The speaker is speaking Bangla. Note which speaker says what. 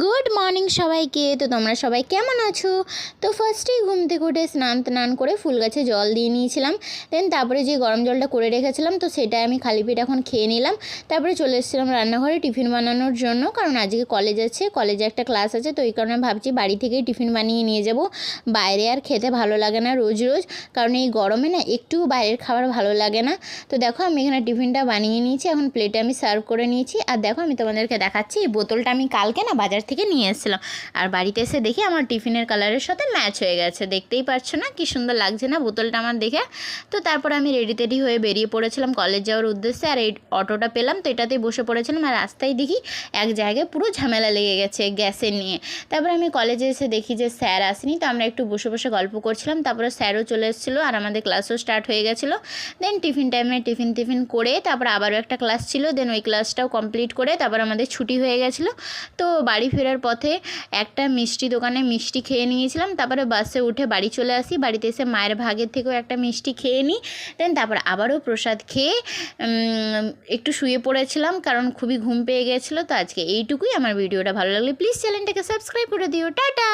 Speaker 1: গুড মর্নিং সবাইকে। তো তোমরা সবাই কেমন আছো? তো ফার্স্টেই ঘুম থেকে উঠে স্নান করে ফুল গাছে জল দিয়ে নিয়েছিলাম। দেন তারপরে যে গরম জলটা করে রেখেছিলাম তো সেটাই আমি খালি পেট এখন খেয়ে নিলাম। তারপরে চলে এসেছিলাম রান্নাঘরে টিফিন বানানোর জন্য, কারণ আজকে কলেজে একটা ক্লাস আছে। তো এই কারণে ভাবছি বাড়ি থেকেই টিফিন বানিয়ে নিয়ে যাব। বাইরে আর খেতে ভালো লাগে না রোজ রোজ, কারণ এই গরমে না একটু বাইরের খাবার ভালো লাগে না। তো দেখো আমি এখানে টিফিনটা বানিয়ে নিয়েছি, এখন প্লেটে আমি সার্ভ করে নিয়েছি। আর দেখো আমি তোমাদেরকে দেখাচ্ছি, এই বোতলটা আমি কালকে না বাজার থেকে নিয়ে এসেছিলাম, আর বাড়িতে এসে দেখি আমার টিফিনের কালারের সাথে ম্যাচ হয়ে গেছে। দেখতেই পাচ্ছ না কি সুন্দর লাগছে না বোতলটা আমার দেখে। তো তারপর আমি রেডি হয়ে বেরিয়ে পড়েছিলাম কলেজ যাওয়ার উদ্দেশ্যে। আর এই অটোটা পেলাম তো এটাতেই বসে পড়েছিলাম। আর রাস্তায় দেখি এক জায়গায় পুরো ঝামেলা লেগে গেছে গ্যাসের নিয়ে। তারপর আমি কলেজে এসে দেখি যে স্যার আসেনি, তো আমরা একটু বসে গল্প করছিলাম। তারপরে স্যারও চলে এসেছিলো আর আমাদের ক্লাসও স্টার্ট হয়ে গেছিলো। দেন টিফিন টাইমে টিফিন করে তারপর আবারও একটা ক্লাস ছিল। দেন ওই ক্লাসটাও কমপ্লিট করে তারপর আমাদের ছুটি হয়ে গেছিলো। তো বাড়ি ফেরার পথে একটা মিষ্টি দোকানে মিষ্টি খেয়ে নিয়েছিলাম। তারপরে বাসে উঠে বাড়ি চলে আসি। বাড়িতে এসে মায়ের ভাগের থেকেও একটা মিষ্টি খেয়ে নিই। দেন তারপর আবারও প্রসাদ খেয়ে একটু শুয়ে পড়েছিলাম, কারণ খুবই ঘুম পেয়ে গেছিলো। তো আজকে এইটুকুই। আমার ভিডিওটা ভালো লাগলে প্লিজ চ্যানেলটাকে সাবস্ক্রাইব করে দিও। টাটা।